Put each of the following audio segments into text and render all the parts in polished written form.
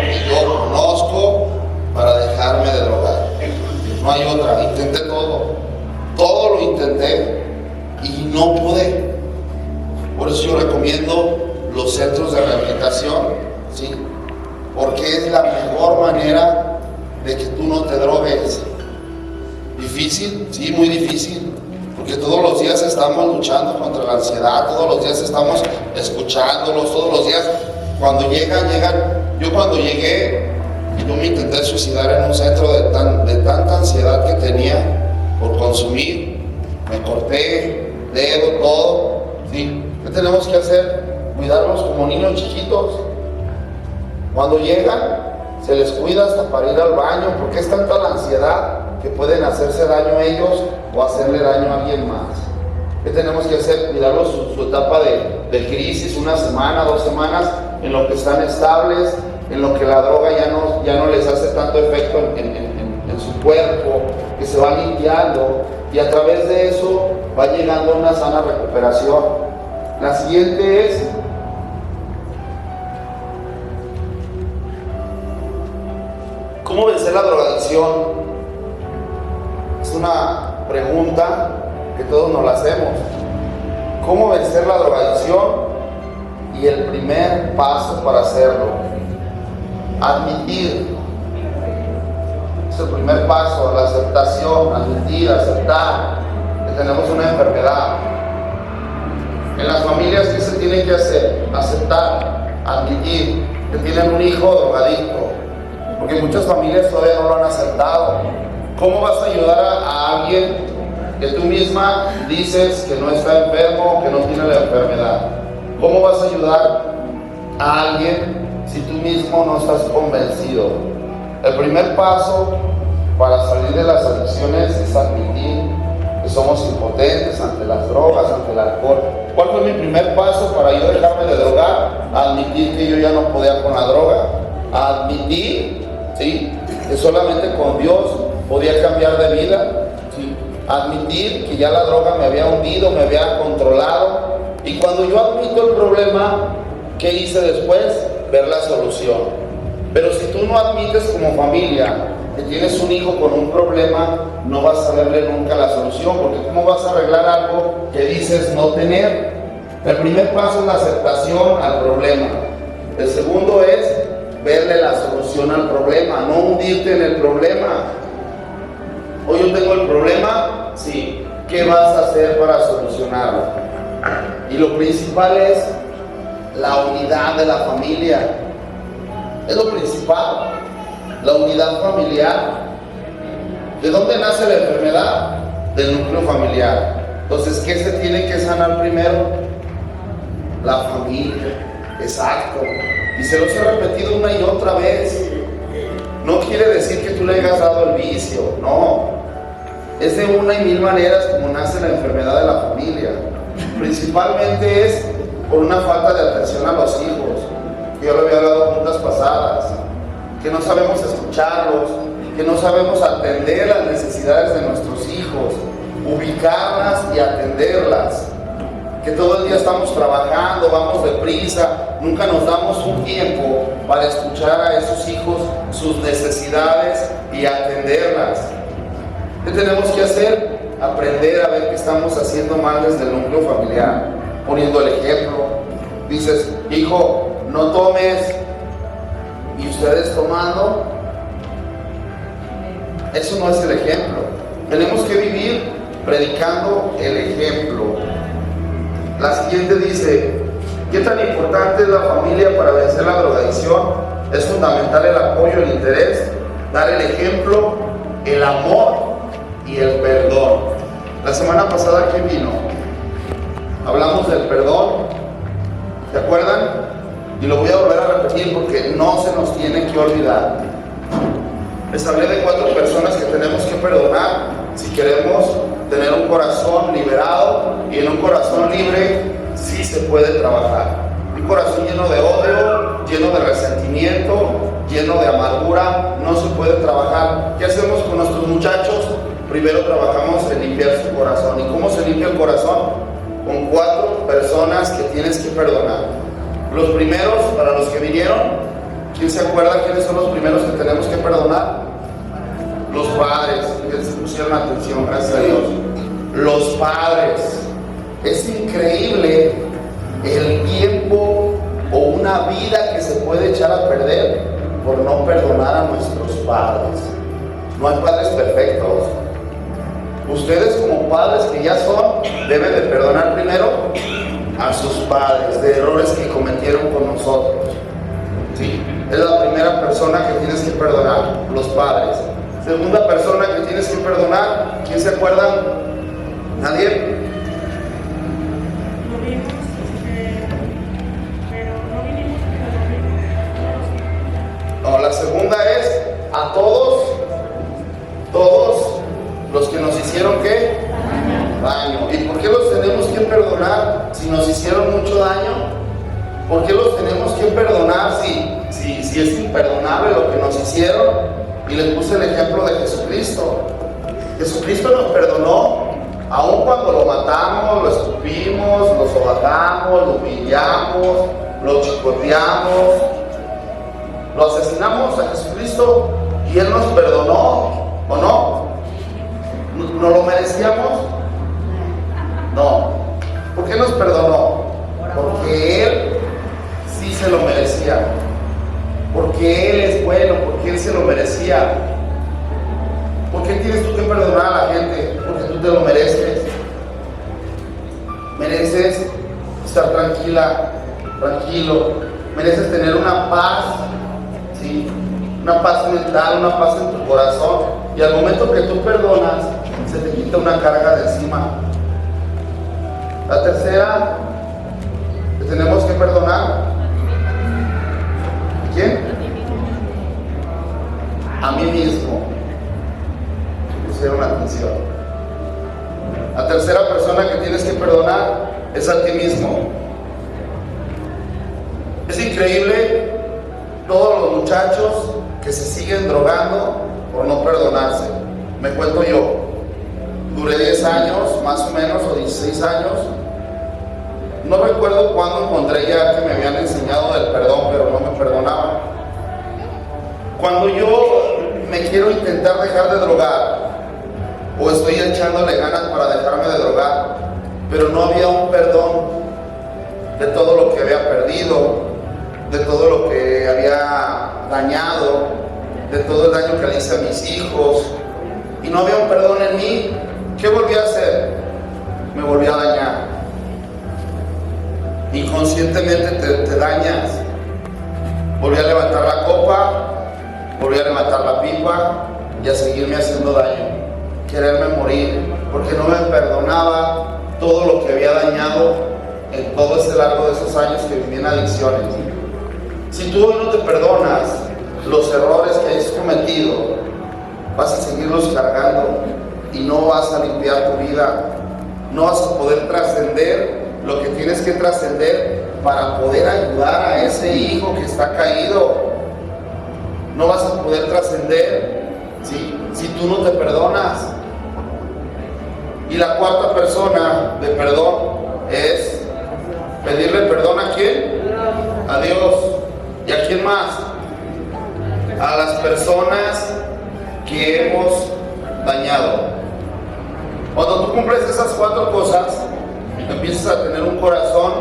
que yo conozco para dejarme de drogar. No hay otra. Intenté todo lo intenté y no pude. Por eso yo recomiendo los centros de rehabilitación, ¿sí? Porque es la mejor manera de que tú no te drogues. Difícil, sí, muy difícil, porque todos los días estamos luchando contra la ansiedad, todos los días estamos escuchándolos, todos los días cuando llegan. Yo cuando llegué, yo me intenté suicidar en un centro de tanta ansiedad que tenía por consumir. Me corté dedo, todo, ¿sí? ¿Qué tenemos que hacer? Cuidarlos como niños chiquitos. Cuando llegan, se les cuida hasta para ir al baño, porque es tanta la ansiedad que pueden hacerse daño a ellos o hacerle daño a alguien más. ¿Qué tenemos que hacer? Cuidarlos su etapa de crisis, una semana, 2 semanas, en lo que están estables, en lo que la droga ya no les hace tanto efecto en su cuerpo, que se va limpiando, y a través de eso va llegando a una sana recuperación. La siguiente es: ¿cómo vencer la drogadicción? Es una pregunta que todos nos la hacemos. ¿Cómo vencer la drogadicción? Y el primer paso para hacerlo, admitir. Es el primer paso, la aceptación, admitir, aceptar que tenemos una enfermedad. En las familias, ¿qué se tiene que hacer? Aceptar, admitir que tienen un hijo drogadicto, porque muchas familias todavía no lo han aceptado. ¿Cómo vas a ayudar a alguien que tú misma dices que no está enfermo, que no tiene la enfermedad? ¿Cómo vas a ayudar a alguien si tú mismo no estás convencido? El primer paso para salir de las adicciones es admitir que somos impotentes ante las drogas, ante el alcohol. ¿Cuál fue mi primer paso para yo dejarme de drogar? Admitir que yo ya no podía con la droga. Admitir, ¿sí?, que solamente con Dios podía cambiar de vida. ¿Sí? Admitir que ya la droga me había hundido, me había controlado. Y cuando yo admito el problema, ¿qué hice después? Ver la solución. Pero si tú no admites como familia que tienes un hijo con un problema, no vas a verle nunca la solución, porque ¿cómo vas a arreglar algo que dices no tener? El primer paso es la aceptación al problema. El segundo es verle la solución al problema, no hundirte en el problema. Hoy yo tengo el problema, sí. ¿Qué vas a hacer para solucionarlo? Y lo principal es la unidad de la familia. Es lo principal, la unidad familiar. ¿De dónde nace la enfermedad? Del núcleo familiar. Entonces, ¿qué se tiene que sanar primero? La familia. Exacto. Y se los he repetido una y otra vez. No quiere decir que tú le hayas dado el vicio, no. Es de una y mil maneras como nace la enfermedad de la familia. Principalmente es por una falta de atención a los hijos, que yo lo había hablado juntas pasadas, que no sabemos escucharlos, que no sabemos atender las necesidades de nuestros hijos, ubicarlas y atenderlas, que todo el día estamos trabajando, vamos deprisa, nunca nos damos un tiempo para escuchar a esos hijos, sus necesidades y atenderlas. ¿Qué tenemos que hacer? Aprender a ver qué estamos haciendo mal desde el núcleo familiar, poniendo el ejemplo. Dices, hijo, no tomes, y ustedes tomando. Eso no es el ejemplo. Tenemos que vivir predicando el ejemplo. La siguiente dice: ¿qué tan importante es la familia para vencer la drogadicción? Es fundamental el apoyo, el interés, dar el ejemplo, el amor y el perdón. La semana pasada, ¿quién vino? Hablamos del perdón, ¿se acuerdan? Y lo voy a volver a repetir porque no se nos tiene que olvidar. Les hablé de 4 personas que tenemos que perdonar si queremos tener un corazón liberado, y en un corazón libre sí se puede trabajar. Un corazón lleno de odio, lleno de resentimiento, lleno de amargura, no se puede trabajar. ¿Qué hacemos con nuestros muchachos? Primero trabajamos en limpiar su corazón. ¿Y cómo se limpia el corazón? Con 4 personas que tienes que perdonar. Los primeros, para los que vinieron, ¿Quién se acuerda quiénes son los primeros que tenemos que perdonar? Los padres. Que se pusieron atención, gracias a Dios. Los padres. Es increíble el tiempo o una vida que se puede echar a perder por no perdonar a nuestros padres. No hay padres perfectos. Ustedes como padres que ya son, deben de perdonar primero a sus padres de errores que cometieron con nosotros. ¿Sí? Es la primera persona que tienes que perdonar, los padres. Segunda persona que tienes que perdonar, ¿quién se acuerda? ¿Nadie? No, la segunda es a todos los que nos hicieron ¿qué? Daño. ¿Y por qué los tenemos que perdonar si nos hicieron mucho daño? ¿Por qué los tenemos que perdonar si es imperdonable lo que nos hicieron? Y les puse el ejemplo de Jesucristo. Jesucristo nos perdonó aun cuando lo matamos, lo escupimos, lo sobajamos, lo humillamos, lo chicoteamos, lo asesinamos a Jesucristo y Él nos perdonó, ¿o no? ¿No lo merecíamos? No. ¿Por qué nos perdonó? Porque Él sí se lo merecía. Porque Él es bueno, porque Él se lo merecía. ¿Por qué tienes tú que perdonar a la gente? Porque tú te lo mereces. Mereces estar tranquila, tranquilo. Mereces tener una paz, ¿sí? Una paz mental, una paz en tu corazón. Y al momento que tú perdonas, se te quita una carga de encima. La tercera que tenemos que perdonar. ¿Quién? A mí mismo. Pusieron atención. La tercera persona que tienes que perdonar es a ti mismo. Es increíble todos los muchachos que se siguen drogando por no perdonarse. Me cuento yo. Duré 10 años, más o menos, o 16 años. No recuerdo cuándo encontré ya que me habían enseñado del perdón, pero no me perdonaban. Cuando yo me quiero intentar dejar de drogar, o estoy echándole ganas para dejarme de drogar, pero no había un perdón de todo lo que había perdido, de todo lo que había dañado, de todo el daño que le hice a mis hijos, y no había un perdón en mí. ¿Qué volví a hacer? Me volví a dañar. Inconscientemente te dañas. Volví a levantar la copa, volví a levantar la pipa y a seguirme haciendo daño, quererme morir, porque no me perdonaba todo lo que había dañado en todo ese largo de esos años que viví en adicciones. Si tú hoy no te perdonas los errores que has cometido, vas a seguirlos cargando y no vas a limpiar tu vida, no vas a poder trascender lo que tienes que trascender para poder ayudar a ese hijo que está caído. No vas a poder trascender si tú no te perdonas. Y la cuarta persona de perdón es pedirle perdón ¿a quién? A Dios. ¿Y a quién más? A las personas que hemos dañado. Cuando tú cumples esas 4 cosas, empiezas a tener un corazón,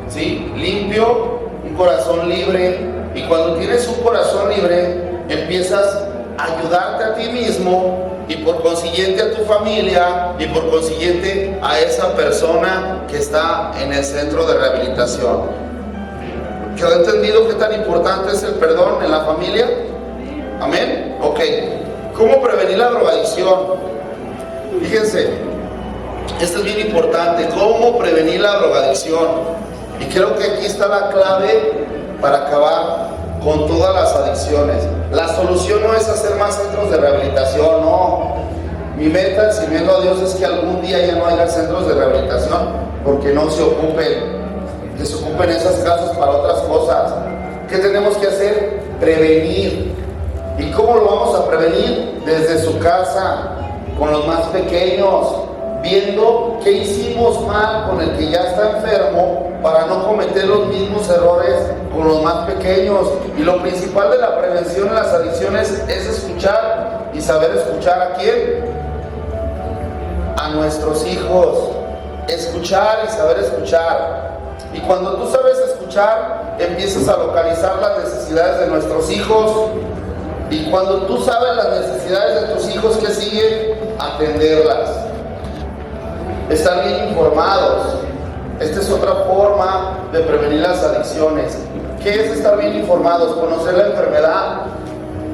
¿sí?, limpio, un corazón libre. Y cuando tienes un corazón libre, empiezas a ayudarte a ti mismo y por consiguiente a tu familia y por consiguiente a esa persona que está en el centro de rehabilitación. ¿Quedó entendido qué tan importante es el perdón en la familia? ¿Amén? Ok. ¿Cómo prevenir la drogadicción? Fíjense, esto es bien importante. ¿Cómo prevenir la drogadicción? Y creo que aquí está la clave para acabar con todas las adicciones. La solución no es hacer más centros de rehabilitación, no. Mi meta, sirviendo a Dios, es que algún día ya no haya centros de rehabilitación, porque no se ocupen, que se ocupen esas casas para otras cosas. ¿Qué tenemos que hacer? Prevenir. ¿Y cómo lo vamos a prevenir? Desde su casa, con los más pequeños, viendo qué hicimos mal con el que ya está enfermo, para no cometer los mismos errores con los más pequeños. pequeños. Y lo principal de la prevención en las adicciones es escuchar y saber escuchar. ¿A quién? A nuestros hijos. Escuchar y saber escuchar. Y cuando tú sabes escuchar, empiezas a localizar las necesidades de nuestros hijos. Y cuando tú sabes las necesidades de tus hijos, ¿qué sigue? Atenderlas. Estar bien informados. Esta es otra forma de prevenir las adicciones. ¿Qué es estar bien informados? Conocer la enfermedad,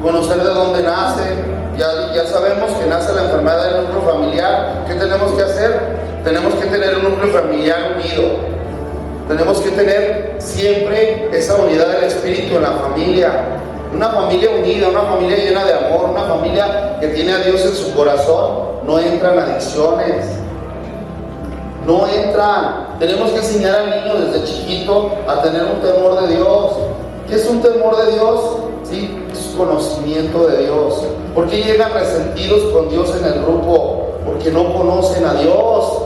conocer de dónde nace. Ya sabemos que nace la enfermedad del núcleo familiar. ¿Qué tenemos que hacer? Tenemos que tener un núcleo familiar unido. Tenemos que tener siempre esa unidad del espíritu en la familia. Una familia unida, una familia llena de amor, una familia que tiene a Dios en su corazón. No entran adicciones. No entran. Tenemos que enseñar al niño desde chiquito a tener un temor de Dios. ¿Qué es un temor de Dios? Sí, es conocimiento de Dios. ¿Por qué llegan resentidos con Dios en el grupo? Porque no conocen a Dios.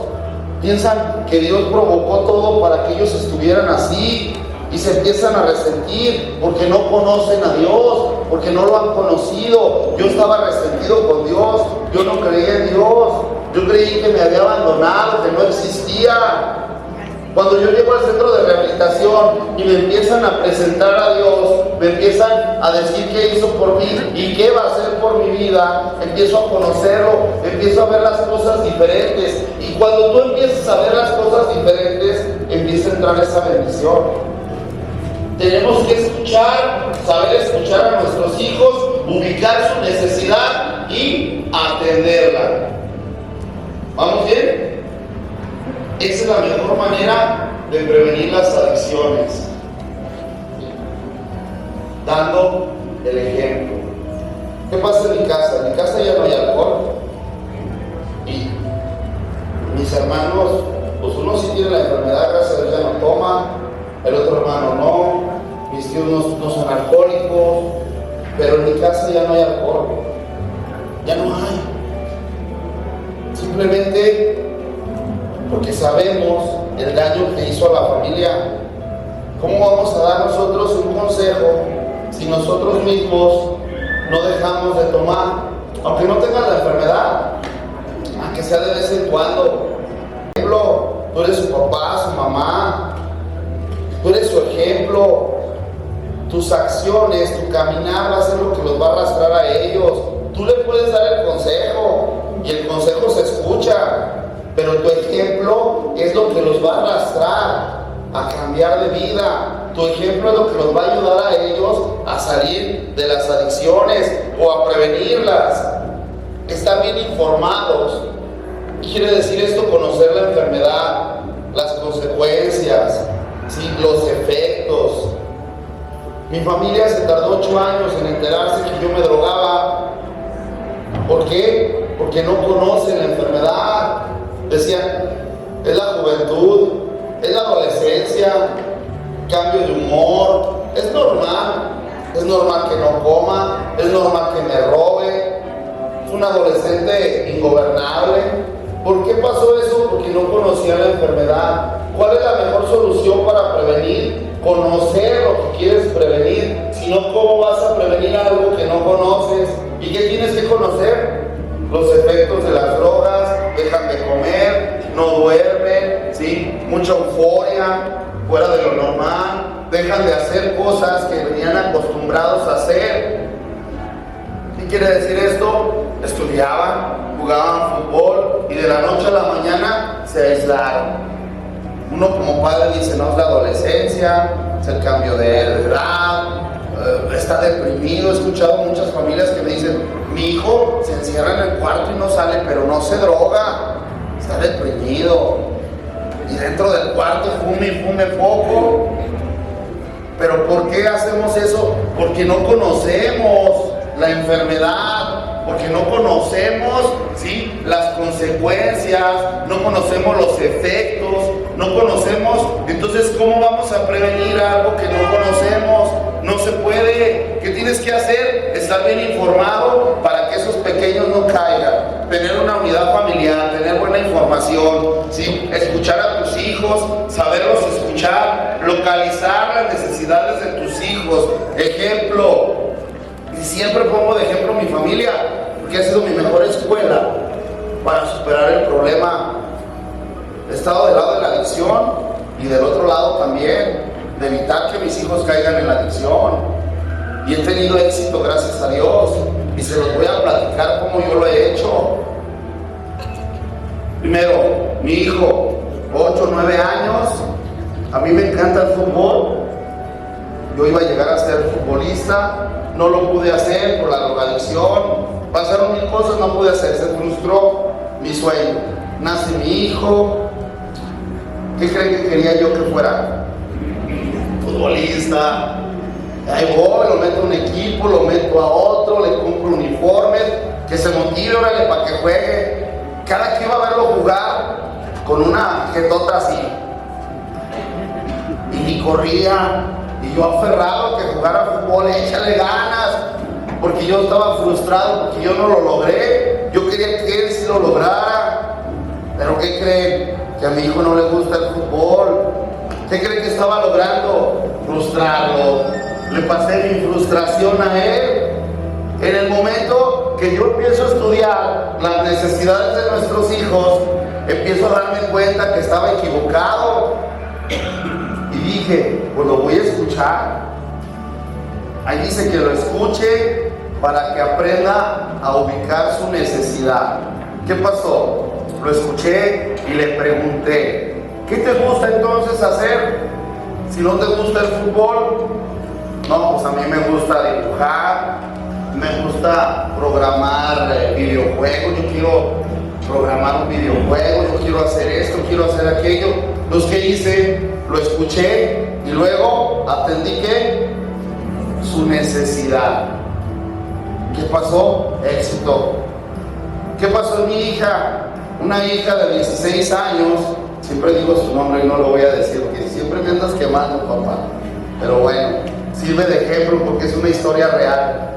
Piensan que Dios provocó todo para que ellos estuvieran así. Y se empiezan a resentir porque no conocen a Dios, porque no lo han conocido. Yo estaba resentido con Dios, yo no creía en Dios, yo creí que me había abandonado, que no existía. Cuando yo llego al centro de rehabilitación y me empiezan a presentar a Dios, me empiezan a decir qué hizo por mí y qué va a hacer por mi vida, empiezo a conocerlo, empiezo a ver las cosas diferentes. Y cuando tú empiezas a ver las cosas diferentes, empieza a entrar esa bendición. Tenemos que escuchar, saber escuchar a nuestros hijos, ubicar su necesidad y atenderla. ¿Vamos bien? Esa es la mejor manera de prevenir las adicciones. Dando el ejemplo. ¿Qué pasa en mi casa? En mi casa ya no hay alcohol. Y mis hermanos, pues uno sí tiene la enfermedad, gracias a Dios ya no toma. El otro hermano no, mis tíos no son alcohólicos, pero en mi casa ya no hay alcohol, ya no hay. Simplemente porque sabemos el daño que hizo a la familia. ¿Cómo vamos a dar nosotros un consejo si nosotros mismos no dejamos de tomar? Aunque no tengas la enfermedad, aunque sea de vez en cuando. Por ejemplo, tú eres su papá, su mamá. Tú eres su ejemplo. Tus acciones, tu caminar va a ser lo que los va a arrastrar a ellos. Tú le puedes dar el consejo y el consejo se escucha, pero tu ejemplo es lo que los va a arrastrar a cambiar de vida. Tu ejemplo es lo que los va a ayudar a ellos a salir de las adicciones o a prevenirlas. Estar bien informados. ¿Qué quiere decir esto? Conocer la enfermedad, las consecuencias, ¿sí? Los efectos. Mi familia se tardó 8 años en enterarse que yo me drogaba. ¿Por qué? Porque no conocen la enfermedad. Decían, es la juventud, es la adolescencia, cambio de humor, es normal que no coma, es normal que me robe, es un adolescente ingobernable. ¿Por qué pasó eso? Porque no conocía la enfermedad. ¿Cuál es la mejor solución para prevenir? Conocer lo que quieres prevenir. Si no, ¿cómo vas a prevenir algo que no conoces? ¿Y qué tienes que conocer? Los efectos de las drogas, dejan de comer, no duermen, ¿sí? Mucha euforia, fuera de lo normal, dejan de hacer cosas que venían acostumbrados a hacer. ¿Qué quiere decir esto? Estudiaban, jugaban fútbol y de la noche a la mañana se aislaron. Uno como padre dice, no, es la adolescencia, es el cambio de edad, está deprimido. He escuchado muchas familias que me dicen, mi hijo se encierra en el cuarto y no sale, pero no se droga, está deprimido. Y dentro del cuarto fume y fume poco. ¿Pero por qué hacemos eso? Porque no conocemos la enfermedad, porque no conocemos, ¿sí?, las consecuencias, no conocemos los efectos, no conocemos. Entonces, ¿cómo vamos a prevenir algo que no conocemos? No se puede. ¿Qué tienes que hacer? Estar bien informado para que esos pequeños no caigan. Tener una unidad familiar, tener buena información, ¿sí? Escuchar a tus hijos. hijos, saberlos escuchar, localizar las necesidades de tus hijos. Ejemplo, y siempre pongo de ejemplo a mi familia, porque ha sido mi mejor escuela para superar el problema. He estado del lado de la adicción y del otro lado también, de evitar que mis hijos caigan en la adicción. Y he tenido éxito, gracias a Dios, y se los voy a platicar como yo lo he hecho. Primero, mi hijo, 8 o 9 años, a mí me encanta el fútbol. Yo iba a llegar a ser futbolista, no lo pude hacer por la drogadicción, pasaron mil cosas, no pude hacer, se frustró mi sueño. Nace mi hijo. ¿Qué creen que quería yo que fuera? Futbolista. Ahí voy, lo meto a un equipo, lo meto a otro, le compro uniformes, que se motive, órale, para que juegue. Cada que iba a verlo jugar, con una jetota así. Y ni corría, y yo aferrado a que jugara fútbol, échale ganas, porque yo estaba frustrado, porque yo no lo logré. Yo quería que él sí lo lograra. Pero ¿qué creen? Que a mi hijo no le gusta el fútbol. ¿Qué creen que estaba logrando? Frustrarlo. Le pasé mi frustración a él. En el momento que yo empiezo a estudiar las necesidades de nuestros hijos, empiezo a darme cuenta que estaba equivocado. Y dije, pues lo voy a escuchar. Ahí dice que lo escuche para que aprenda a ubicar su necesidad. ¿Qué pasó? Lo escuché y le pregunté, ¿qué te gusta entonces hacer si no te gusta el fútbol? No, pues a mí me gusta dibujar, me gusta programar videojuegos, yo quiero programar un videojuego, yo quiero hacer esto, quiero hacer aquello. Entonces, ¿qué hice? Lo escuché y luego atendí ¿qué? Su necesidad. ¿Qué pasó? Éxito. ¿Qué pasó en mi hija? Una hija de 16 años, siempre digo su nombre y no lo voy a decir, porque siempre me andas quemando, papá. Pero bueno, sirve de ejemplo porque es una historia real.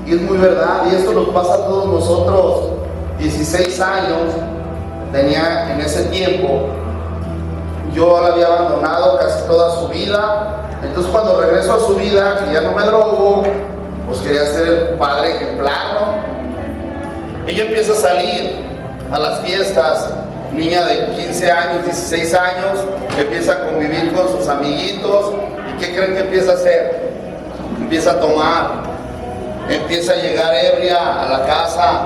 Y es muy verdad, y esto nos pasa a todos nosotros. 16 años tenía en ese tiempo. Yo la había abandonado casi toda su vida. Entonces cuando regreso a su vida, que ya no me drogo, pues quería ser el padre ejemplar, ¿no? Ella empieza a salir a las fiestas, niña de 15 años, 16 años, empieza a convivir con sus amiguitos. ¿Y qué creen que empieza a hacer? Empieza a tomar, empieza a llegar ebria a la casa.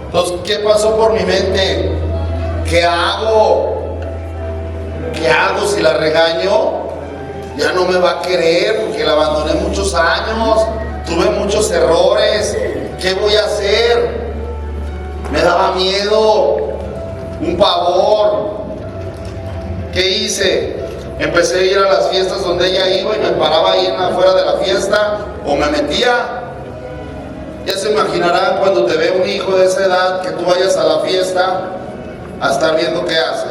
Entonces, ¿qué pasó por mi mente? ¿Qué hago? ¿Qué hago si la regaño? Ya no me va a querer porque la abandoné muchos años, tuve muchos errores. ¿Qué voy a hacer? Me daba miedo, un pavor. ¿Qué hice? Empecé a ir a las fiestas donde ella iba y me paraba ahí afuera de la fiesta o me metía. Ya se imaginarán cuando te ve un hijo de esa edad que tú vayas a la fiesta a estar viendo qué hace.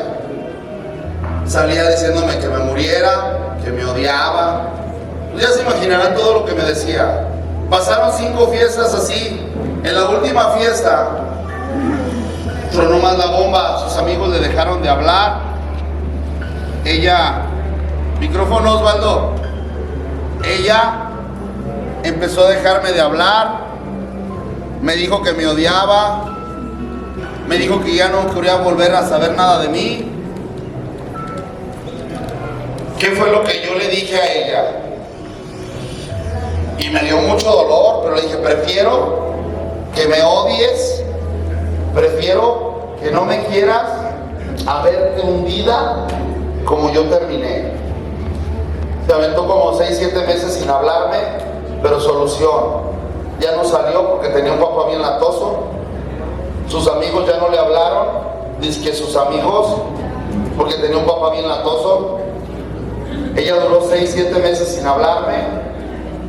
Salía diciéndome que me muriera, que me odiaba. Ya se imaginarán todo lo que me decía. Pasaron 5 fiestas así. En la última fiesta tronó más la bomba, sus amigos le dejaron de hablar. Ella, micrófono Osvaldo, ella empezó a dejarme de hablar, me dijo que me odiaba, me dijo que ya no quería volver a saber nada de mí. ¿Qué fue lo que yo le dije a ella? Y me dio mucho dolor, pero le dije, prefiero que me odies, prefiero que no me quieras a verte hundida como yo terminé. Se aventó como 6-7 meses sin hablarme, pero solución. Ya no salió porque tenía un papá bien latoso. Sus amigos ya no le hablaron, dice que sus amigos, porque tenía un papá bien latoso. Ella duró 6-7 meses sin hablarme,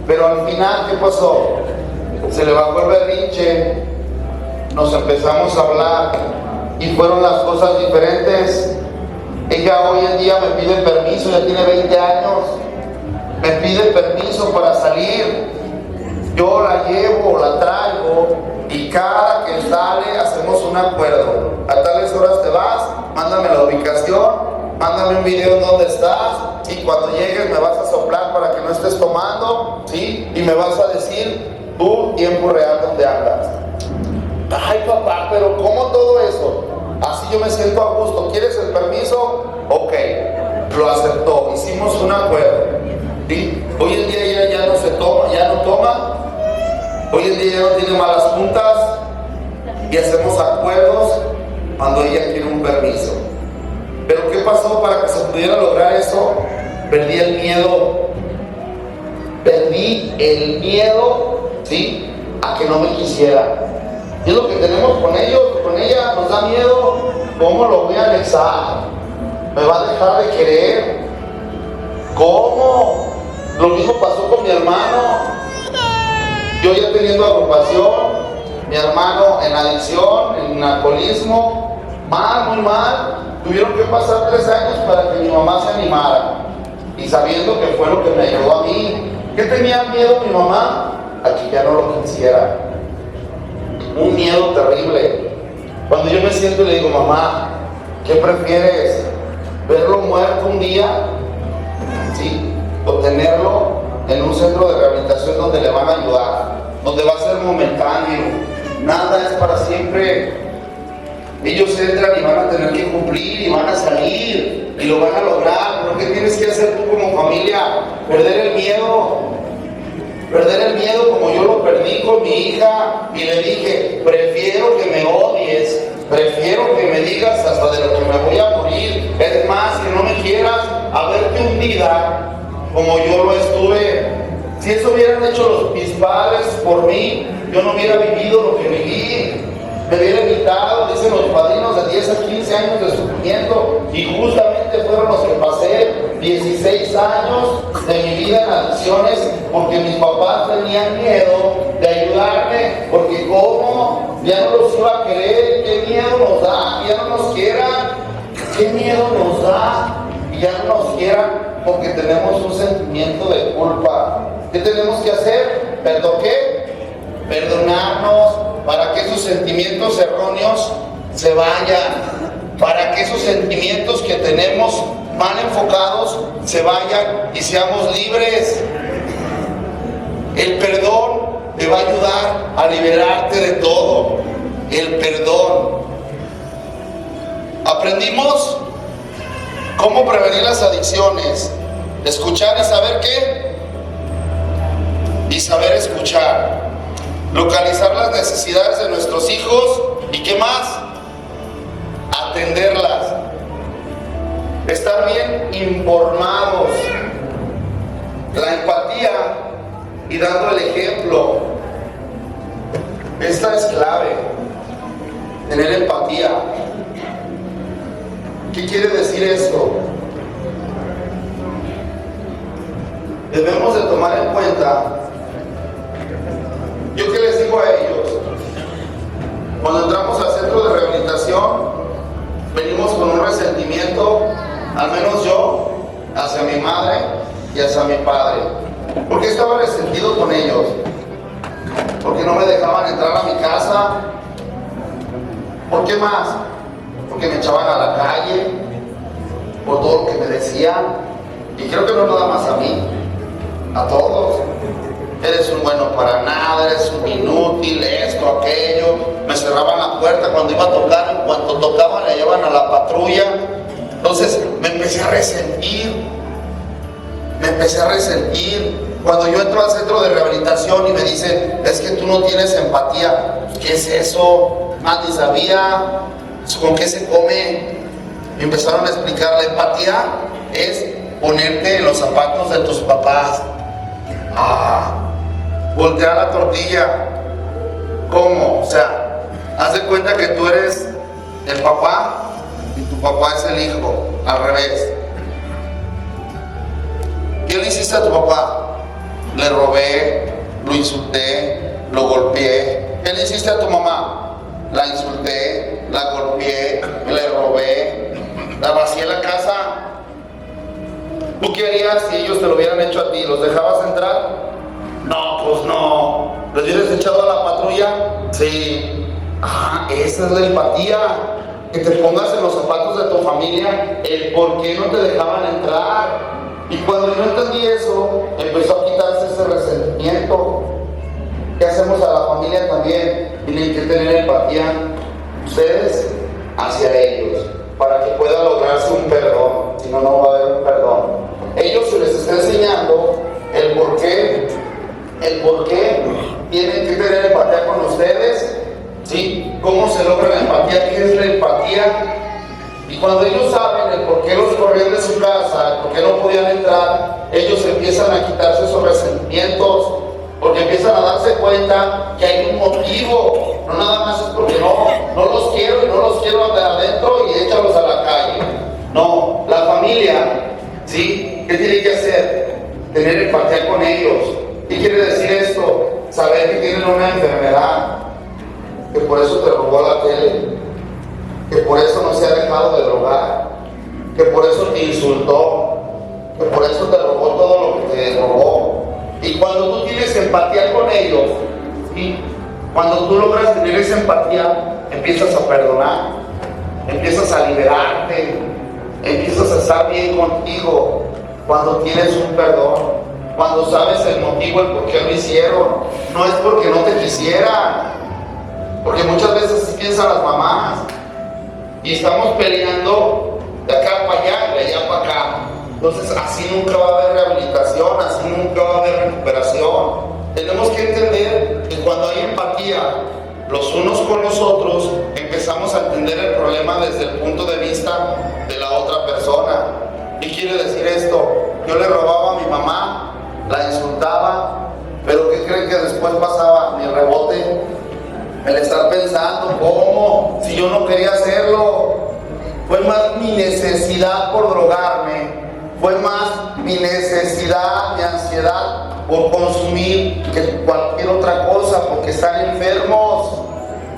pero al final, ¿qué pasó? Se le bajó el berrinche, nos empezamos a hablar y fueron las cosas diferentes. Ella hoy en día me pide permiso, ya tiene 20 años, me pide permiso para salir. Yo la llevo, la traigo y cada que sale hacemos un acuerdo. A tales horas te vas, mándame la ubicación mándame un video en dónde estás y cuando llegues me vas a soplar para que no estés tomando, ¿sí? Y me vas a decir tu tiempo real donde andas. Ay, papá, pero ¿cómo todo eso? Así yo me siento a gusto. ¿Quieres el permiso? Ok, lo aceptó, hicimos un acuerdo, ¿sí? Hoy en día ella ya no se toma, ya no toma. Hoy en día ya no tiene malas juntas y hacemos acuerdos cuando ella quiere un permiso. Pero ¿qué pasó para que se pudiera lograr eso? Perdí el miedo. Perdí el miedo, ¿sí? A que no me quisiera. Y es lo que tenemos con ellos, con ella nos da miedo. ¿Cómo lo voy a anexar? ¿Me va a dejar de querer? ¿Cómo? Lo mismo pasó con mi hermano. Yo ya teniendo agrupación, mi hermano en adicción, en alcoholismo, mal, muy mal. Tuvieron que pasar 3 años para que mi mamá se animara. Y sabiendo que fue lo que me ayudó a mí. ¿Qué tenía miedo mi mamá? A que ya no lo quisiera. Un miedo terrible. Cuando yo me siento y le digo, mamá, ¿qué prefieres? ¿Verlo muerto un día? ¿Sí? O tenerlo en un centro de rehabilitación donde le van a ayudar, donde va a ser momentáneo, nada es para siempre. Ellos entran y van a tener que cumplir y van a salir y lo van a lograr. Pero ¿qué tienes que hacer tú como familia? Perder el miedo. Perder el miedo como yo lo perdí con mi hija y le dije, prefiero que me odies, prefiero que me digas hasta de lo que me voy a morir, es más, que no me quieras, a verte hundida como yo lo estuve. Si eso hubieran hecho mis padres por mí, yo no hubiera vivido lo que viví. Me hubiera evitado, dicen los padrinos, de 10 a 15 años de sufrimiento, y justamente fueron los que pasé 16 años de mi vida en adicciones, porque mis papás tenían miedo de ayudarme, porque cómo, ya no los iba a querer, qué miedo nos da, que ya no nos quieran, qué miedo nos da, y ya no nos quieran, porque tenemos un sentimiento de culpa. ¿Qué tenemos que hacer? Perdonarnos para que esos sentimientos erróneos se vayan, para que esos sentimientos que tenemos mal enfocados se vayan y seamos libres. El perdón te va a ayudar a liberarte de todo. El perdón. Aprendimos cómo prevenir las adicciones. Escuchar y saber qué. Y saber escuchar. Localizar las necesidades de nuestros hijos. ¿Y qué más? Atenderlas. Estar bien informados. La empatía y dando el ejemplo. Esta es clave. Tener empatía. ¿Qué quiere decir esto? Debemos de tomar en cuenta. ¿Yo qué les digo a ellos? Cuando entramos al centro de rehabilitación, venimos con un resentimiento, al menos yo, hacia mi madre y hacia mi padre. ¿Por qué estaba resentido con ellos? Porque no me dejaban entrar a mi casa. ¿Por qué más? Porque me echaban a la calle, por todo lo que me decían. Y creo que no nada más a mí, a todos. Eres un bueno para nada, eres un inútil, esto, aquello. Me cerraban la puerta cuando iba a tocar, en cuanto tocaban le llevaban a la patrulla. Entonces me empecé a resentir. Cuando yo entro al centro de rehabilitación y me dicen, es que tú no tienes empatía. ¿Qué es eso? Nadie sabía. ¿Con qué se come? Me empezaron a explicar. La empatía es ponerte en los zapatos de tus papás. Voltear la tortilla. ¿Cómo? O sea, haz de cuenta que tú eres el papá y tu papá es el hijo, al revés. ¿Qué le hiciste a tu papá? Le robé, lo insulté, lo golpeé. ¿Qué le hiciste a tu mamá? La insulté, la golpeé, le robé, la vacié la casa. ¿Tú qué harías si ellos te lo hubieran hecho a ti? ¿Los dejabas entrar? No, pues no. ¿Les hubieras echado a la patrulla? Sí. Esa es la empatía. que te pongas en los zapatos de tu familia, el por qué no te dejaban entrar. Y cuando yo entendí eso, empezó a quitarse ese resentimiento. ¿Qué hacemos a la familia también? Tienen que tener empatía ustedes hacia ellos, para que pueda lograrse un perdón. Si no, no va a haber un perdón. Ellos se les está enseñando el por qué tienen que tener empatía con ustedes, ¿sí? ¿Cómo se logra la empatía? ¿Qué es la empatía? Y cuando ellos saben el por qué los corrían de su casa, por qué no podían entrar, ellos empiezan a quitarse esos resentimientos, porque empiezan a darse cuenta que hay un motivo. No nada más es porque no los quiero y no los quiero de adentro y échalos a la calle. No, la familia, ¿sí? ¿Qué tiene que hacer? Tener empatía con ellos. ¿Qué quiere decir esto? Saber que tienen una enfermedad, que por eso te robó la tele, que por eso no se ha dejado de drogar, que por eso te insultó, que por eso te robó todo lo que te robó. Y cuando tú tienes empatía con ellos, ¿sí? Cuando tú logras tener esa empatía, empiezas a perdonar, empiezas a liberarte, empiezas a estar bien contigo. Cuando tienes un perdón, cuando sabes el motivo, el por qué lo hicieron, no es porque no te quisieran, porque muchas veces así piensan las mamás y estamos peleando de acá para allá, de allá para acá. Entonces así nunca va a haber rehabilitación, así nunca va a haber recuperación. Tenemos que entender que cuando hay empatía los unos con los otros, empezamos a entender el problema desde el punto de vista de la otra persona. ¿Qué quiere decir esto? Yo le robaba a mi mamá, la insultaba, pero ¿qué creen que después pasaba? Mi rebote, el estar pensando, ¿cómo? Si yo no quería hacerlo. Fue más mi necesidad por drogarme, fue más mi necesidad, mi ansiedad por consumir que cualquier otra cosa, porque están enfermos.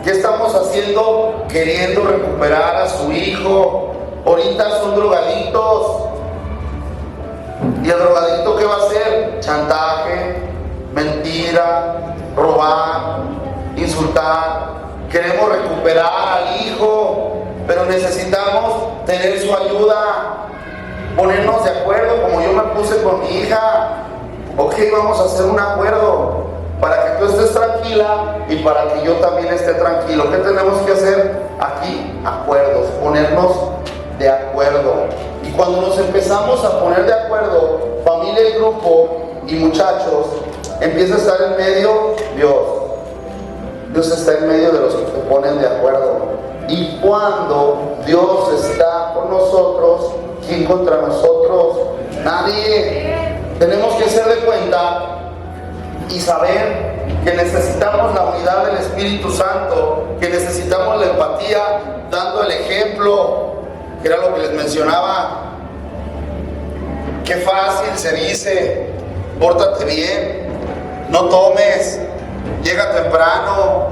¿Qué estamos haciendo? Queriendo recuperar a su hijo. Ahorita son drogadictos. ¿Y el drogadicto qué va a hacer? Chantaje, mentira, robar, insultar. Queremos recuperar al hijo, pero necesitamos tener su ayuda, ponernos de acuerdo, como yo me puse con mi hija. Ok, vamos a hacer un acuerdo para que tú estés tranquila y para que yo también esté tranquilo. ¿Qué tenemos que hacer aquí? Acuerdos, ponernos de acuerdo. Y cuando nos empezamos a poner de acuerdo, familia y grupo y muchachos, empieza a estar en medio Dios. Dios está en medio de los que se ponen de acuerdo. Y cuando Dios está con nosotros, ¿quién contra nosotros? Nadie. Tenemos que ser de cuenta y saber que necesitamos la unidad del Espíritu Santo, que necesitamos la empatía, dando el ejemplo, que era lo que les mencionaba. Qué fácil se dice, pórtate bien, no tomes, llega temprano,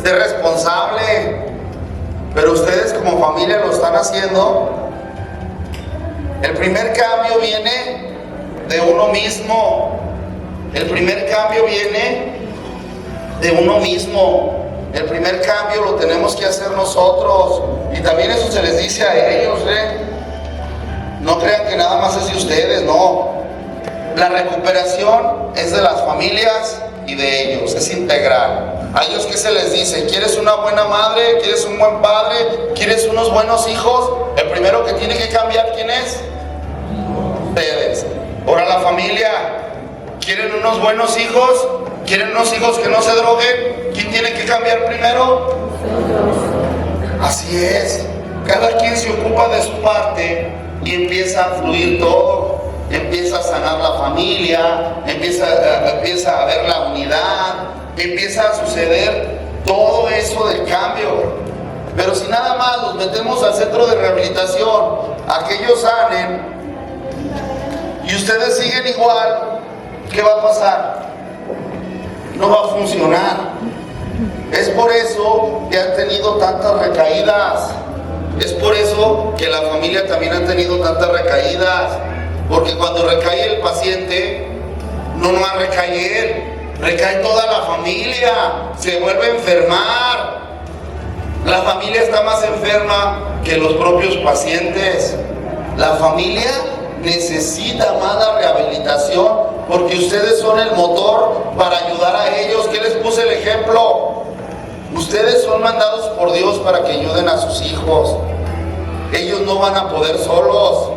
sé responsable, pero ustedes como familia lo están haciendo. El primer cambio viene de uno mismo. El primer cambio viene de uno mismo. El primer cambio lo tenemos que hacer nosotros. Y también eso se les dice a ellos, No crean que nada más es de ustedes, no. La recuperación es de las familias y de ellos, es integral. A ellos, ¿qué se les dice? ¿Quieres una buena madre? ¿Quieres un buen padre? ¿Quieres unos buenos hijos? El primero que tiene que cambiar, ¿quién es? Ustedes. Ahora la familia, ¿quieren unos buenos hijos? ¿Quieren unos hijos que no se droguen? ¿Quién tiene que cambiar primero? Así es. Cada quien se ocupa de su parte y empieza a fluir todo. Empieza a sanar la familia, empieza a haber la unidad, empieza a suceder todo eso del cambio. Pero si nada más los metemos al centro de rehabilitación, a que ellos sanen, y ustedes siguen igual, ¿qué va a pasar? No va a funcionar. Es por eso que han tenido tantas recaídas. Es por eso que la familia también ha tenido tantas recaídas. Porque cuando recae el paciente, no más recae él, recae toda la familia, se vuelve a enfermar. La familia está más enferma que los propios pacientes. La familia necesita más la rehabilitación porque ustedes son el motor para ayudar a ellos. ¿Qué les puse el ejemplo? Ustedes son mandados por Dios para que ayuden a sus hijos. Ellos no van a poder solos.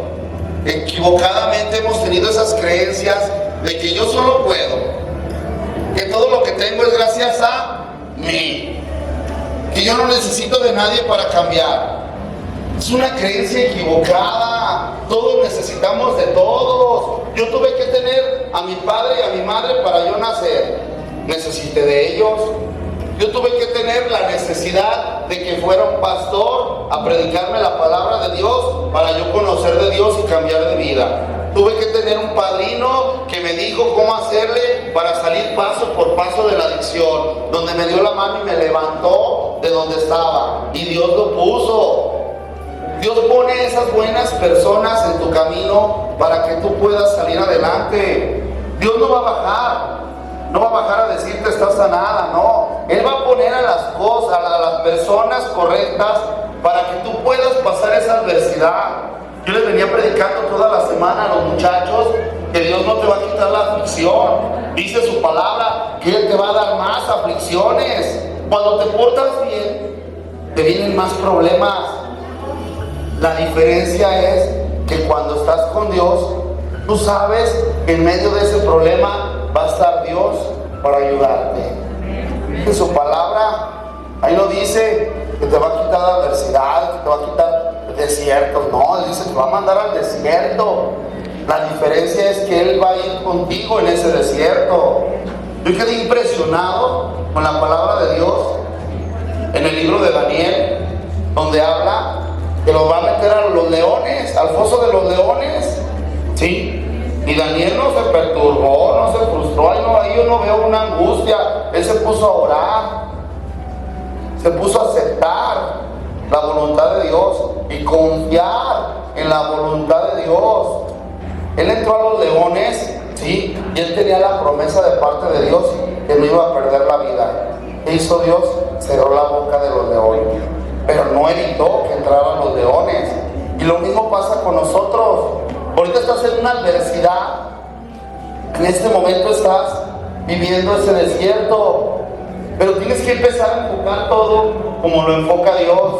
Equivocadamente hemos tenido esas creencias de que yo solo puedo, que todo lo que tengo es gracias a mí, que yo no necesito de nadie para cambiar. Es una creencia equivocada. Todos necesitamos de todos. Yo tuve que tener a mi padre y a mi madre para yo nacer. Necesité de ellos. Yo tuve que tener la necesidad de que fuera un pastor a predicarme la palabra de Dios para yo conocer de Dios y cambiar de vida. Tuve que tener un padrino que me dijo cómo hacerle para salir paso por paso de la adicción, donde me dio la mano y me levantó de donde estaba. Y Dios lo puso. Dios pone esas buenas personas en tu camino para que tú puedas salir adelante. Dios no va a bajar. No va a bajar a decirte estás sanada, no. Él va a poner a las cosas, a las personas correctas para que tú puedas pasar esa adversidad. Yo les venía predicando toda la semana a los muchachos que Dios no te va a quitar la aflicción. Dice su palabra que Él te va a dar más aflicciones. Cuando te portas bien, te vienen más problemas. La diferencia es que cuando estás con Dios, tú sabes que en medio de ese problema va a estar Dios para ayudarte. En su palabra, ahí no dice que te va a quitar la adversidad, que te va a quitar desiertos. No, Él dice que te va a mandar al desierto. La diferencia es que Él va a ir contigo en ese desierto. Yo quedé impresionado con la palabra de Dios en el libro de Daniel, donde habla que los va a meter a los leones, al foso de los leones. ¿Sí? Y Daniel no se perturbó, no se frustró. Ahí yo no veo una angustia. Él se puso a orar, se puso a aceptar la voluntad de Dios y confiar en la voluntad de Dios. Él entró a los leones, ¿sí? Y él tenía la promesa de parte de Dios que no iba a perder la vida. ¿Qué hizo Dios? Cerró la boca de los leones, pero no evitó que entraran los leones. Y lo mismo pasa con nosotros. Ahorita estás en una adversidad, en este momento estás viviendo ese desierto, pero tienes que empezar a enfocar todo como lo enfoca Dios,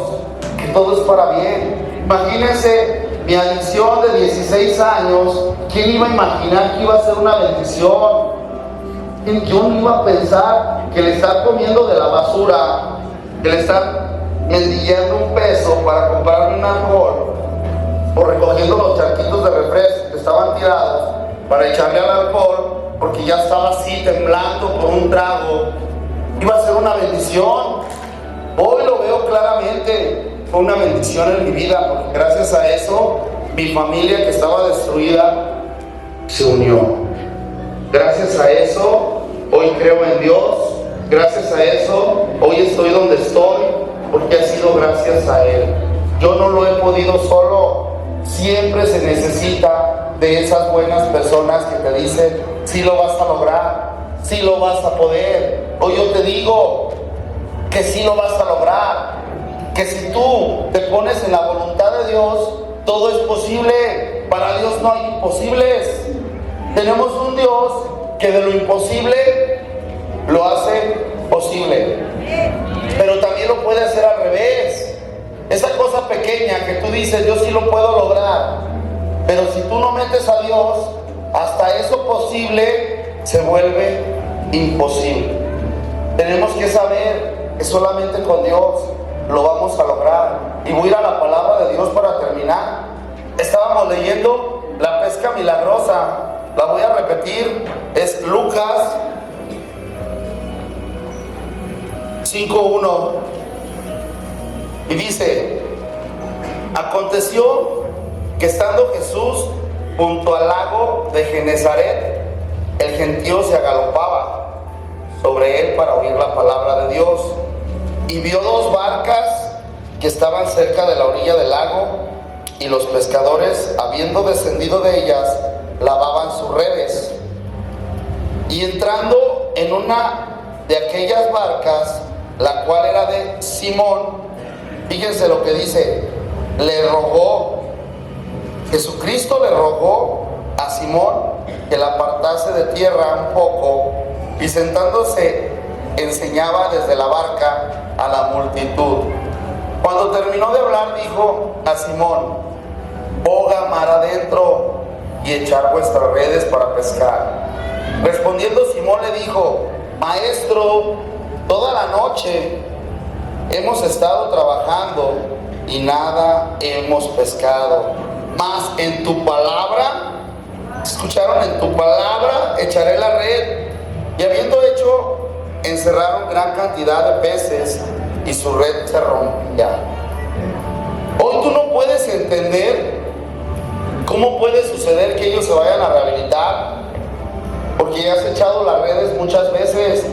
que todo es para bien. Imagínense mi adicción de 16 años, ¿quién iba a imaginar que iba a ser una bendición? Yo no iba a pensar que le estar comiendo de la basura, que le estar mendillando un peso para comprarme un alcohol, o recogiendo los charquitos de refresco que estaban tirados para echarle al alcohol, porque ya estaba así temblando por un trago, iba a ser una bendición. Hoy lo veo claramente, fue una bendición en mi vida, porque gracias a eso mi familia que estaba destruida se unió. Gracias a eso hoy creo en Dios. Gracias a eso hoy estoy donde estoy, porque ha sido gracias a Él. Yo no lo he podido solo. Siempre se necesita de esas buenas personas que te dicen, sí lo vas a lograr, sí lo vas a poder. Hoy yo te digo que sí lo vas a lograr, que si tú te pones en la voluntad de Dios, todo es posible. Para Dios no hay imposibles. Tenemos un Dios que de lo imposible lo hace posible, pero también lo puede hacer al revés. Esa cosa pequeña que tú dices, yo sí lo puedo lograr, pero si tú no metes a Dios, hasta eso posible se vuelve imposible. Tenemos que saber que solamente con Dios lo vamos a lograr. Y voy a ir a la palabra de Dios para terminar. Estábamos leyendo la pesca milagrosa, la voy a repetir, es Lucas 5:1. Y dice, aconteció que estando Jesús junto al lago de Genezaret, el gentío se agalopaba sobre él para oír la palabra de Dios. Y vio dos barcas que estaban cerca de la orilla del lago, y los pescadores, habiendo descendido de ellas, lavaban sus redes. Y entrando en una de aquellas barcas, la cual era de Simón, Fíjense lo que dice, Jesucristo le rogó a Simón que la apartase de tierra un poco, y sentándose enseñaba desde la barca a la multitud. Cuando terminó de hablar, dijo a Simón: boga mar adentro y echar vuestras redes para pescar. Respondiendo Simón le dijo: Maestro, toda la noche hemos estado trabajando y nada hemos pescado, mas en tu palabra, ¿escucharon? En tu palabra echaré la red. Y habiendo hecho, encerraron gran cantidad de peces y su red se rompía. Hoy tú no puedes entender cómo puede suceder que ellos se vayan a rehabilitar, porque ya has echado las redes muchas veces.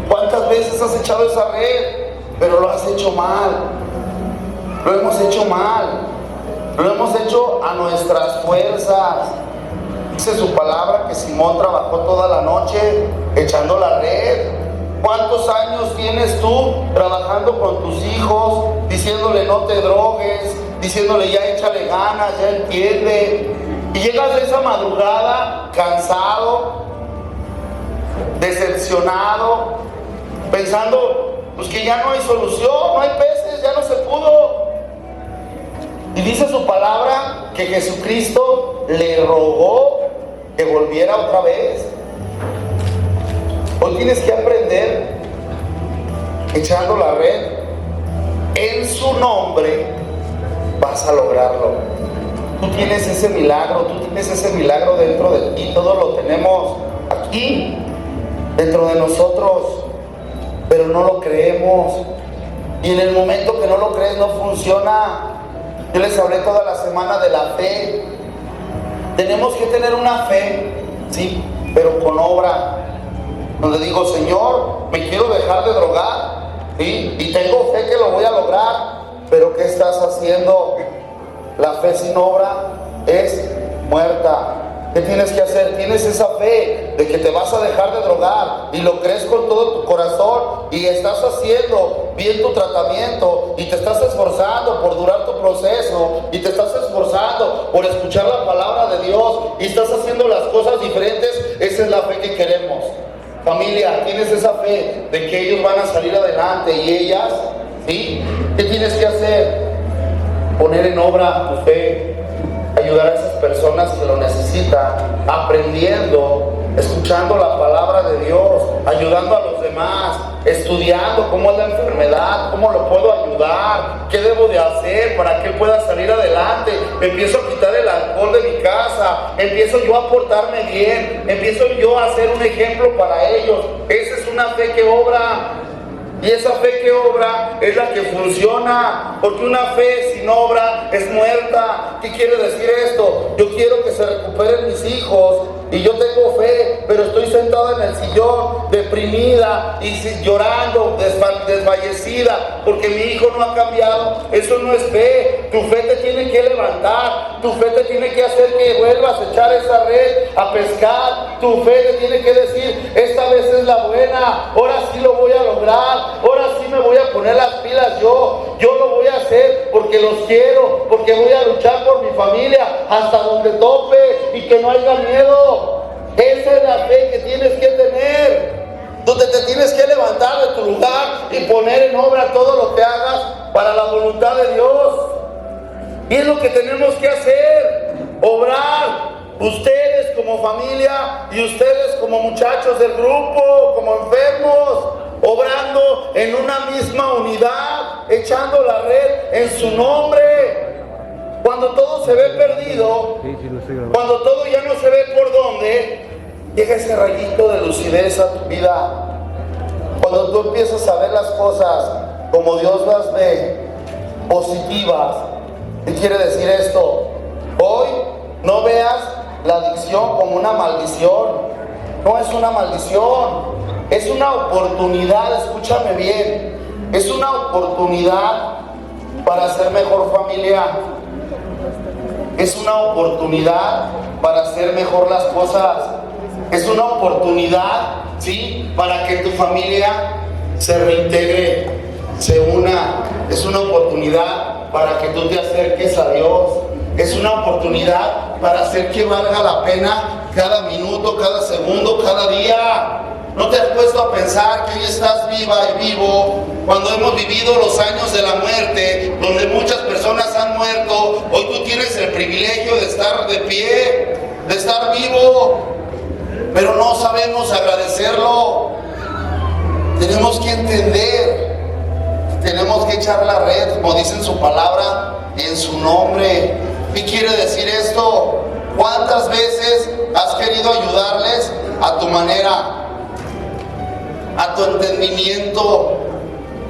¿Cuántas veces has echado esa red? Pero lo has hecho mal. Lo hemos hecho mal. Lo hemos hecho a nuestras fuerzas. Dice su palabra que Simón trabajó toda la noche echando la red. ¿Cuántos años tienes tú trabajando con tus hijos, diciéndole no te drogues, diciéndole ya échale ganas, ya entiende? Y llegas de esa madrugada cansado, decepcionado, pensando pues que ya no hay solución, no hay peces, ya no se pudo. Y dice su palabra que Jesucristo le rogó que volviera otra vez. Hoy tienes que aprender echando la red. En su nombre vas a lograrlo. Tú tienes ese milagro dentro de ti. Todos lo tenemos aquí, dentro de nosotros, pero no lo creemos. Y en el momento que no lo crees, no funciona. Yo les hablé toda la semana de la fe. Tenemos que tener una fe, sí, pero con obra. Donde digo, Señor, me quiero dejar de drogar, ¿sí? Y tengo fe que lo voy a lograr, pero ¿qué estás haciendo? La fe sin obra es muerta. ¿Qué tienes que hacer? Tienes esa fe de que te vas a dejar de drogar y lo crees con todo tu corazón y estás haciendo bien tu tratamiento y te estás esforzando por durar tu proceso y te estás esforzando por escuchar la palabra de Dios y estás haciendo las cosas diferentes. Esa es la fe que queremos. Familia, tienes esa fe de que ellos van a salir adelante y ellas, ¿sí? ¿Qué tienes que hacer? Poner en obra tu fe, ayudar a esas personas que lo necesitan, aprendiendo, escuchando la palabra de Dios, ayudando a los demás, estudiando cómo es la enfermedad, cómo lo puedo ayudar, qué debo de hacer para que él pueda salir adelante. Empiezo a quitar el alcohol de mi casa, empiezo yo a portarme bien, empiezo yo a ser un ejemplo para ellos. Esa es una fe que obra. Y esa fe que obra es la que funciona, porque una fe sin obra es muerta. ¿Qué quiere decir esto? Yo quiero que se recuperen mis hijos y yo tengo fe, pero estoy sentada en el sillón, deprimida y llorando, desfallecida, porque mi hijo no ha cambiado. Eso no es fe. Tu fe te tiene que levantar, tu fe te tiene que hacer que vuelvas a echar esa red a pescar. Tu fe te tiene que decir, esta vez es la buena, ahora sí lo voy a lograr. Ahora sí me voy a poner las pilas yo lo voy a hacer porque los quiero, porque voy a luchar por mi familia hasta donde tope y que no haya miedo. Esa es la fe que tienes que tener, donde te tienes que levantar de tu lugar y poner en obra todo lo que hagas para la voluntad de Dios. Y es lo que tenemos que hacer, obrar. Ustedes como familia y ustedes como muchachos del grupo, como enfermos, obrando en una misma unidad, echando la red en su nombre. Cuando todo se ve perdido, cuando todo ya no se ve por dónde, llega ese rayito de lucidez a tu vida. Cuando tú empiezas a ver las cosas como Dios las ve, positivas. ¿Qué quiere decir esto? Hoy no veas la adicción como una maldición. No es una maldición, es una oportunidad. Escúchame bien, es una oportunidad para hacer mejor familia. Es una oportunidad para hacer mejor las cosas. Es una oportunidad, ¿sí?, para que tu familia se reintegre, se una Es una oportunidad para que tú te acerques a Dios. Es una oportunidad para hacer que valga la pena cada minuto, cada segundo, cada día. ¿No te has puesto a pensar que hoy estás viva y vivo cuando hemos vivido los años de la muerte, donde muchas personas han muerto? Hoy tú tienes el privilegio de estar de pie, de estar vivo, pero no sabemos agradecerlo. Tenemos que entender, tenemos que echar la red, como dice en su palabra, en su nombre. ¿Qué quiere decir esto? ¿Cuántas veces has querido ayudarles a tu manera, a tu entendimiento,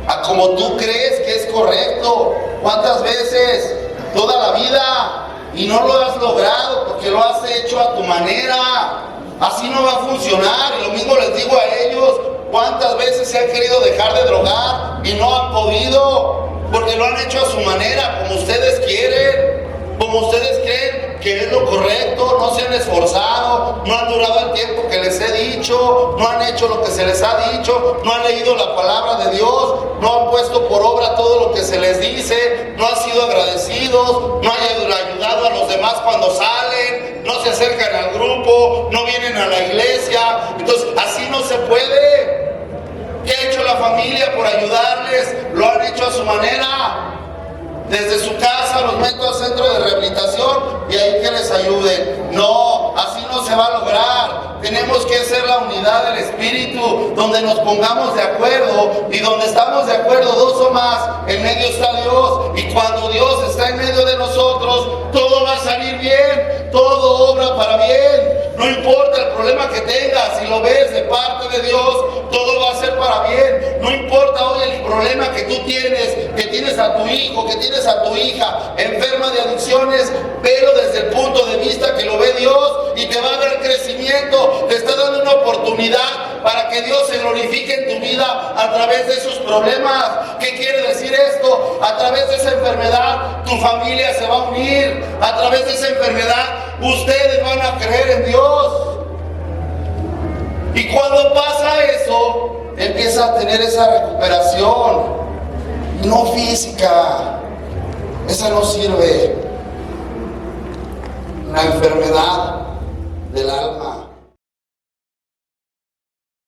a como tú crees que es correcto? ¿Cuántas veces? Toda la vida, y no lo has logrado porque lo has hecho a tu manera. Así no va a funcionar. Y lo mismo les digo a ellos. ¿Cuántas veces se han querido dejar de drogar y no han podido? Porque lo han hecho a su manera, como ustedes quieren, como ustedes creen que es lo correcto. No se han esforzado, no han durado el tiempo que les he dicho, no han hecho lo que se les ha dicho, no han leído la palabra de Dios, no han puesto por obra todo lo que se les dice, no han sido agradecidos, no han ayudado a los demás cuando salen, no se acercan al grupo, no vienen a la iglesia. Entonces así no se puede. ¿Qué ha hecho la familia por ayudarles? Lo han hecho a su manera. Desde su casa los meto al centro de rehabilitación y ahí que les ayuden. No, así no se va a lograr. Tenemos que ser la unidad del Espíritu, donde nos pongamos de acuerdo, y donde estamos de acuerdo dos o más, en medio está Dios. Y cuando Dios está en medio de nosotros, todo va a salir bien, todo obra para bien. No importa el problema que tengas, si lo ves de parte de Dios, todo va a ser para bien. No importa hoy el problema que tú tienes, que tienes a tu hijo, que tienes a tu hija enferma de adicciones, pero desde el punto de vista que lo ve Dios, y te va a dar crecimiento. Te está dando una oportunidad para que Dios se glorifique en tu vida a través de esos problemas. ¿Qué quiere decir esto? A través de esa enfermedad tu familia se va a unir. A través de esa enfermedad ustedes van a creer en Dios. Y cuando pasa eso, empieza a tener esa recuperación, no física. Esa no sirve. La enfermedad del alma.